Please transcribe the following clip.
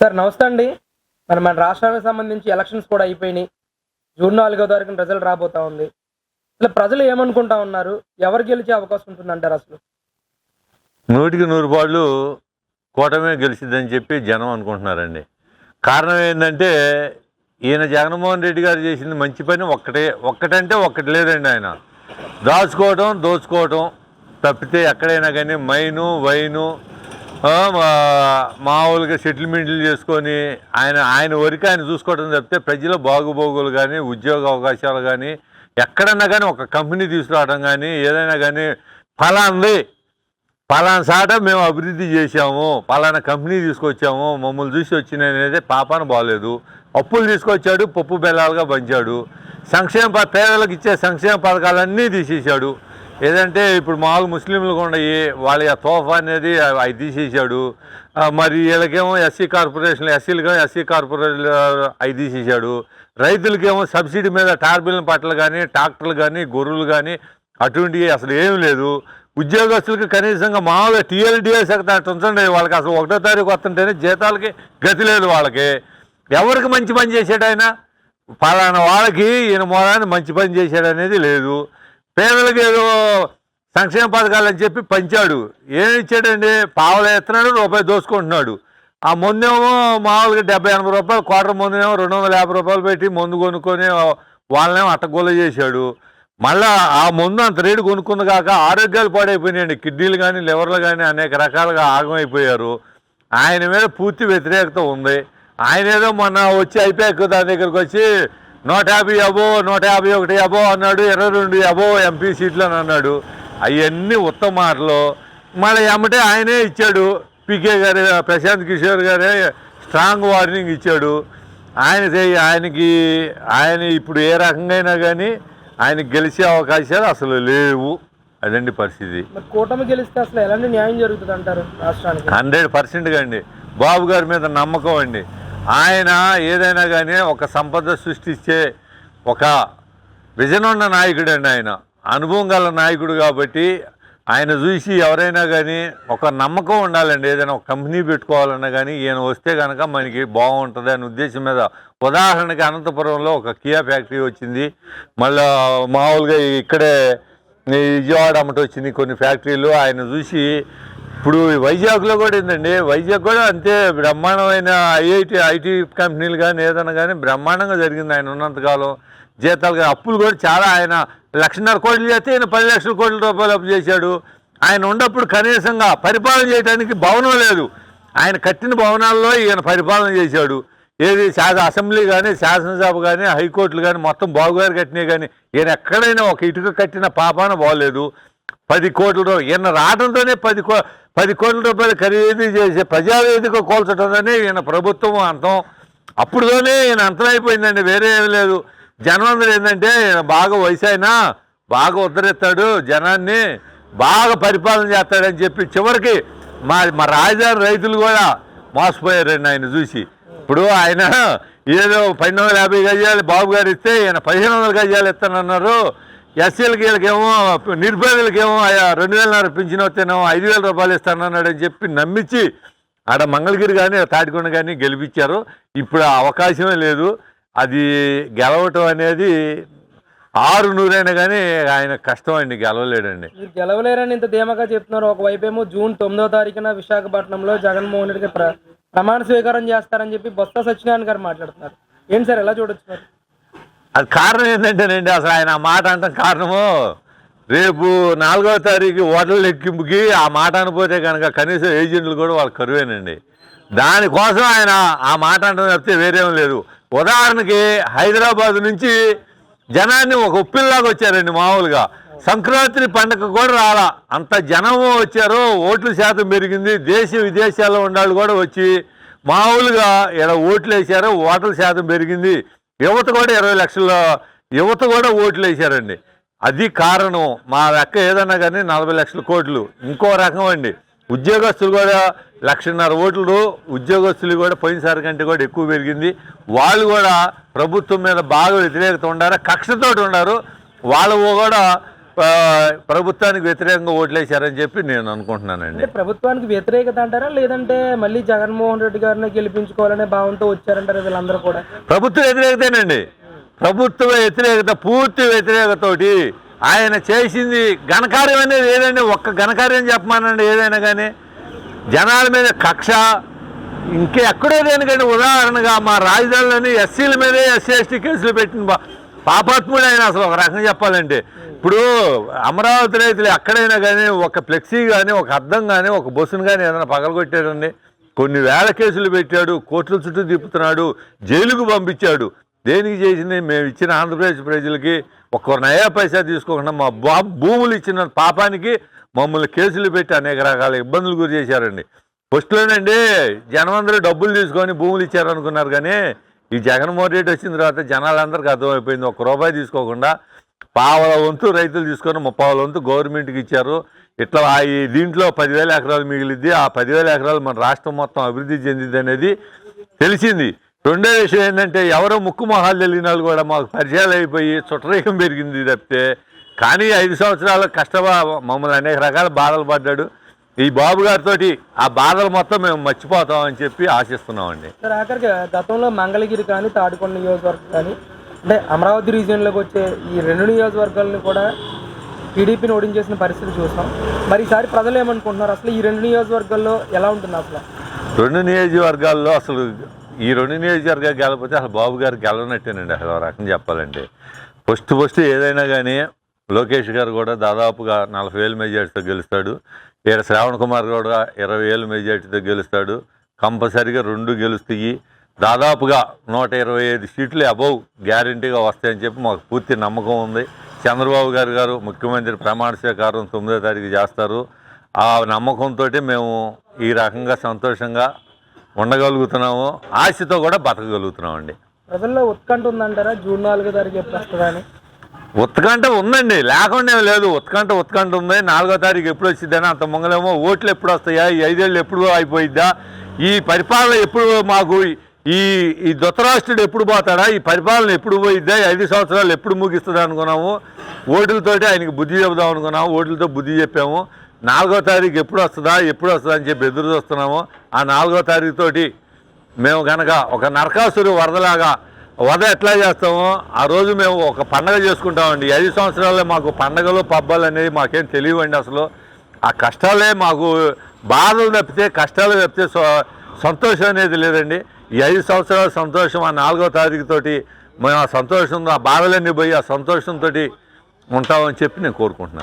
Sir నమస్తే అండి. మన రాష్ట్రానికి సంబంధించి ఎలక్షన్స్ కూడా అయిపోయినాయి. జూన్ 4వ తారీఖున రిజల్ట్ రాబోతా ఉంది. అసలు ప్రజలు ఏమనుకుంటా ఉన్నారు? ఎవరు గెలిచే అవకాశం ఉంటుందంటారు అసలు? 100కి 100 పాళ్ళు కూటమే గెలిచిద్దని చెప్పి జనం అనుకుంటున్నారండి. కారణం ఏంటంటే ఈయన జగన్మోహన్ రెడ్డి గారు చేసింది మంచి పని ఒక్కటంటే ఒక్కటి లేదండి. ఆయన దాచుకోవటం దోచుకోవటం తప్పితే ఎక్కడైనా కానీ వైను మామూలుగా సెటిల్మెంట్లు చేసుకొని ఆయన వరకు ఆయన చూసుకోవడం తప్పితే ప్రజల బాగుబోగులు కానీ ఉద్యోగ అవకాశాలు కానీ ఎక్కడన్నా కానీ ఒక కంపెనీ తీసుకురావడం కానీ ఏదైనా కానీ పలానా సాట మేము అభివృద్ధి చేశాము, పలానా కంపెనీ తీసుకొచ్చాము, మమ్మల్ని చూసి వచ్చినది పాపాన బాగలేదు. అప్పులు తీసుకొచ్చాడు, పప్పు బెల్లాలుగా పంచాడు. పేదలకు ఇచ్చే సంక్షేమ పథకాలన్నీ తీసేశాడు. ఏదంటే ఇప్పుడు మామూలు ముస్లింలు కూడా వాళ్ళ తోఫా అనేది అవి తీసేశాడు. మరి వీళ్ళకేమో ఎస్సీ కార్పొరేషన్ అవి తీసేశాడు. రైతులకేమో సబ్సిడీ మీద టార్బిన్ పట్టలు కానీ ట్రాక్టర్లు కానీ గొర్రెలు కానీ అటువంటివి అసలు ఏం లేదు. ఉద్యోగస్తులకు కనీసంగా మామూలుగా టీఎల్డిఎస్ ఉంచండి, వాళ్ళకి అసలు 1వ తారీఖు వస్తుంటేనే జీతాలకి గతి లేదు. వాళ్ళకి ఎవరికి మంచి పని చేశాడు ఆయన? పలానా వాళ్ళకి ఈయన మూలాన్ని మంచి పని చేశాడు అనేది లేదు. పేదలకు ఏదో సంక్షేమ పథకాలు అని చెప్పి పంచాడు. ఏమి ఇచ్చాడండి? పావులు ఎత్తున్నాడు, రూపాయి దోసుకుంటున్నాడు. ఆ ముందేమో మామూలుగా 70-80 రూపాయలు, క్వార్టర్ ముందేమో 250 రూపాయలు పెట్టి మందు కొనుక్కొని వాళ్ళనేమో అట్టగోల చేశాడు. మళ్ళీ ఆ ముందు అంత రేటు కొనుక్కుంది కాక ఆరోగ్యాలు పాడైపోయినాయండి. కిడ్నీలు కానీ లివర్లు కానీ అనేక రకాలుగా ఆగమైపోయారు. ఆయన మీద పూర్తి వ్యతిరేకత ఉంది. ఆయన ఏదో మొన్న వచ్చి అయిపోయాక దాని దగ్గరికి వచ్చి 150 అబో 151 అబో అన్నాడు, 22 అబో ఎంపీ సీట్లు అని అన్నాడు. అవన్నీ ఉత్తమ మాటలు. మళ్ళీ ఏమంటే ఆయనే ఇచ్చాడు. పీకే గారు, ప్రశాంత్ కిషోర్ గారే స్ట్రాంగ్ వార్నింగ్ ఇచ్చాడు. ఆయన ఇప్పుడు ఏ రకంగా కానీ ఆయనకి గెలిచే అవకాశాలు అసలు లేవు. అదండి పరిస్థితి. కూటమి గెలిస్తే అసలు ఎలాంటి న్యాయం జరుగుతుంది అంటారు రాష్ట్రానికి? 100% అండి. బాబు గారి మీద నమ్మకం అండి. ఆయన ఏదైనా కానీ ఒక సంపద సృష్టించే ఒక విజన్ ఉన్న నాయకుడు అండి. ఆయన అనుభవం గల నాయకుడు కాబట్టి ఆయన చూసి ఎవరైనా కానీ ఒక నమ్మకం ఉండాలండి. ఏదైనా ఒక కంపెనీ పెట్టుకోవాలన్నా కానీ ఈయన వస్తే కనుక మనకి బాగుంటుంది అనే ఉద్దేశం మీద. ఉదాహరణకి అనంతపురంలో ఒక కియా ఫ్యాక్టరీ వచ్చింది. మళ్ళీ మామూలుగా ఇక్కడే విజయవాడ అమ్మట వచ్చింది కొన్ని ఫ్యాక్టరీలు. ఆయన చూసి ఇప్పుడు వైజాగ్లో కూడా ఏంటండి, వైజాగ్ కూడా అంతే బ్రహ్మాండమైన ఐటీ కంపెనీలు కానీ ఏదైనా కానీ బ్రహ్మాండంగా జరిగింది ఆయన ఉన్నంతకాలం. జీతాలు కానీ అప్పులు కూడా చాలా. ఆయన 1,50,000 కోట్లు చేస్తే ఈయన 10 లక్షల కోట్ల రూపాయలు అప్పు చేశాడు. ఆయన ఉన్నప్పుడు కనీసంగా పరిపాలన చేయడానికి భవనం లేదు. ఆయన కట్టిన భవనాల్లో ఈయన పరిపాలన చేశాడు. ఏది అసెంబ్లీ కానీ శాసనసభ కానీ హైకోర్టులు కానీ మొత్తం బాగుగారు కట్టినాయి. కానీ ఈయన ఎక్కడైనా ఒక ఇటుక కట్టిన పాపాన బాగోలేదు. 10 కోట్ల రూపాయలు ఈయన రావడంతోనే 10 కోట్ల రూపాయలు ఖరీదు చేసే ప్రజావేదిక కోల్చడంతోనే ఈయన ప్రభుత్వం అంతం. అప్పుడుతోనే ఈయన అంతమైపోయిందండి, వేరే ఏమి లేదు. జనం ఏంటంటే ఈయన బాగా వయసు అయినా బాగా ఉద్ధరిస్తాడు, జనాన్ని బాగా పరిపాలన చేస్తాడని చెప్పి చివరికి మా రాజధాని రైతులు కూడా మోసపోయారండి ఆయన చూసి. ఇప్పుడు ఆయన ఏదో 1250 గజాలు బాబు గారు ఇస్తే ఈయన 1500 గజాలు ఇస్తానన్నారు. ఎస్సీలకి వీళ్ళకేమో నిర్భేదలకేమో 2,000 పింఛన్ వస్తేనేమో 5,000 రూపాయలు ఇస్తానన్నాడు అని చెప్పి నమ్మించి ఆడ మంగళగిరి కానీ తాటికొండ కానీ గెలిపించారు. ఇప్పుడు ఆ అవకాశమే లేదు. అది గెలవటం అనేది 600 కానీ ఆయన కష్టం అండి, గెలవలేడండి. మీరు గెలవలేరని ఇంత ధీమాగా చెప్తున్నారు. ఒకవైపు ఏమో జూన్ 9వ తారీఖున విశాఖపట్నంలో జగన్మోహన్ రెడ్డి ప్రమాణ స్వీకారం చేస్తారని చెప్పి బొత్స సత్యనారాయణ గారు మాట్లాడుతున్నారు. ఏంటి సార్, ఎలా చూడొచ్చు సార్? అది కారణం ఏంటంటేనండి, అసలు ఆయన ఆ మాట అంటాం కారణము రేపు 4వ తారీఖు ఓట్ల లెక్కింపుకి ఆ మాట అనిపోతే కనుక కనీసం ఏజెంట్లు కూడా వాళ్ళు కరువేనండి. దానికోసం ఆయన ఆ మాట అంటాం తప్పితే వేరేం లేదు. ఉదాహరణకి హైదరాబాద్ నుంచి జనాన్ని ఒక ఉప్పిల్లాగా వచ్చారండి. మామూలుగా సంక్రాంతి పండుగ కూడా రాలా, అంత జనము వచ్చారు. ఓట్ల శాతం పెరిగింది. దేశ విదేశాల్లో ఉండాలి కూడా వచ్చి మామూలుగా ఇలా ఓట్లు వేశారు. ఓట్ల శాతం పెరిగింది. యువత కూడా 20 లక్షల యువత కూడా ఓట్లు వేశారండి. అది కారణం. మా లెక్క ఏదన్నా కానీ 40 లక్షల కోట్లు. ఇంకో రకం అండి, ఉద్యోగస్తులు కూడా 1,50,000 ఓట్లు. ఉద్యోగస్తులు కూడా పోయినసారి కంటే కూడా ఎక్కువ పెరిగింది. వాళ్ళు కూడా ప్రభుత్వం మీద బాగా వ్యతిరేకత ఉండారు, కక్షతోటి ఉన్నారు. వాళ్ళు కూడా ప్రభుత్వానికి వ్యతిరేకంగా ఓట్లేశారని చెప్పి నేను అనుకుంటున్నానండి. అంటే ప్రభుత్వానికి వ్యతిరేకత అంటారా, లేదంటే మళ్ళీ జగన్మోహన్ రెడ్డి గారిని గెలిపించుకోవాలనే భావంతో వచ్చారంటారా వీళ్ళందరూ కూడా? ప్రభుత్వ వ్యతిరేకతేనండి. ప్రభుత్వ వ్యతిరేకత, పూర్తి వ్యతిరేకతోటి ఆయన చేసింది ఘనకార్యం అనేది ఏదండి? ఒక్క ఘనకార్యం చెప్పమానండి ఏదైనా కానీ. జనాల మీద కక్ష ఇంకెక్కడో దేనికండి. ఉదాహరణగా మా రాజధానిలోని ఎస్సీల మీదే ఎస్సీ ఎస్టీ కేసులు పెట్టిన పాపాత్ముడు ఆయన అసలు ఒక రకంగా చెప్పాలంటే. ఇప్పుడు అమరావతి రైతులు ఎక్కడైనా కానీ ఒక ఫ్లెక్సీ కానీ, ఒక అద్దం కానీ, ఒక బస్సును కానీ ఏదైనా పగలగొట్టాడండి. కొన్ని వేల కేసులు పెట్టాడు, కోర్టుల చుట్టూ తిప్పుతున్నాడు, జైలుకు పంపించాడు. దేనికి చేసింది? మేము ఇచ్చిన ఆంధ్రప్రదేశ్ ప్రజలకి ఒక్క నయా పైసా తీసుకోకుండా మా భూములు ఇచ్చిన పాపానికి మమ్మల్ని కేసులు పెట్టి అనేక రకాల ఇబ్బందులు గురి చేశారండి. ఫస్ట్లోనండి జనం అందరూ డబ్బులు తీసుకొని భూములు ఇచ్చారనుకున్నారు, కానీ ఈ జగన్మోహన్ రెడ్డి వచ్చిన తర్వాత జనాలందరికీ అర్థమైపోయింది. ఒక్క రూపాయి తీసుకోకుండా పావల వంతు రైతులు తీసుకొని 30,000 వంతు గవర్నమెంట్కి ఇచ్చారు. ఇట్లా ఈ దీంట్లో 10,000 ఎకరాలు మిగిలిద్ది. ఆ 10,000 ఎకరాలు మన రాష్ట్రం మొత్తం అభివృద్ధి చెందింది అనేది తెలిసింది. రెండో విషయం ఏంటంటే, ఎవరో ముక్కు మొహాలు తెలియని వాళ్ళు కూడా మాకు పరిచయాలు అయిపోయి చుట్టరేకం పెరిగింది తప్పితే. కానీ 5 సంవత్సరాలు మమ్మల్ని అనేక రకాల బాధలు పడ్డాడు. ఈ బాబు గారితో ఆ బాధలు మొత్తం మేము మర్చిపోతామని చెప్పి ఆశిస్తున్నామండి. సార్ ఆఖరికి గతంలో మంగళగిరి కానీ, తాడికొండ నియోజకవర్గం కానీ, అంటే అమరావతి రీజియన్లోకి వచ్చే ఈ 2 నియోజకవర్గాలను కూడా టీడీపీని ఓడించేసిన పరిస్థితి చూస్తాం. మరి ఈసారి ప్రజలు ఏమనుకుంటున్నారు? అసలు ఈ 2 నియోజకవర్గాల్లో ఎలా ఉంటుంది? అసలు 2 నియోజకవర్గాల్లో అసలు ఈ 2 నియోజకవర్గాలు గెలకపోతే అసలు బాబు గారు గెలవనట్టేనండి. అసలు రకం చెప్పాలంటే ఫస్ట్ ఏదైనా కానీ లోకేష్ గారు కూడా దాదాపుగా 40,000 మెజార్టీతో గెలుస్తాడు. ఇక్కడ శ్రావణ్ కుమార్ కూడా 20,000 మెజార్టీతో గెలుస్తాడు. కంపల్సరీగా 2 గెలుస్తాయి. దాదాపుగా 125 సీట్లు అబౌవ్ గ్యారంటీగా వస్తాయని చెప్పి మాకు పూర్తి నమ్మకం ఉంది. చంద్రబాబు గారు ముఖ్యమంత్రి ప్రమాణ స్వీకారం 9వ తారీఖు చేస్తారు. ఆ నమ్మకంతో మేము ఈ రకంగా సంతోషంగా ఉండగలుగుతున్నాము, ఆశతో కూడా బతకగలుగుతున్నామండి. ప్రజల్లో ఉత్కంఠ ఉందంటారా జూన్ 4వ తారీఖు ఎప్పుడు వస్తుందని? ఉత్కంఠ ఉందండి, లేకుండా లేదు. ఉత్కంఠ ఉంది. 4వ తారీఖు ఎప్పుడు వచ్చిందని అంత ముంగలేమో ఓట్లు ఎప్పుడు వస్తాయా, ఈ 5 ఏళ్ళు ఎప్పుడు అయిపోయిద్దా, ఈ పరిపాలన ఎప్పుడు మాకు ఈ ధృతరాష్ట్రుడు ఎప్పుడు పోతాడా, ఈ పరిపాలన ఎప్పుడు పోయిద్దా, 5 సంవత్సరాలు ఎప్పుడు ముగిస్తుంది అనుకున్నాము. ఓట్లతోటి ఆయనకి బుద్ధి చెబుదాం అనుకున్నాము, ఓట్లతో బుద్ధి చెప్పాము. 4వ తారీఖు ఎప్పుడు వస్తుందా అని చెప్పి ఎదురు చూస్తున్నాము. ఆ 4వ తారీఖు తోటి మేము కనుక ఒక నరకాసురు వధ ఎట్లా చేస్తామో ఆ రోజు మేము ఒక పండగ చేసుకుంటామండి. 5 సంవత్సరాల్లో మాకు పండగలు పబ్బాలు అనేది మాకేం తెలియవండి. అసలు ఆ కష్టాలే మాకు బాధలు తప్పితే, కష్టాలు తప్పితే సంతోషం అనేది లేదండి. ఈ 5 సంవత్సరాల సంతోషం ఆ 4వ తారీఖు తోటి మేము ఆ సంతోషంతో, ఆ బాధలన్నీ పోయి ఆ సంతోషంతో ఉంటామని చెప్పి నేను కోరుకుంటున్నాను.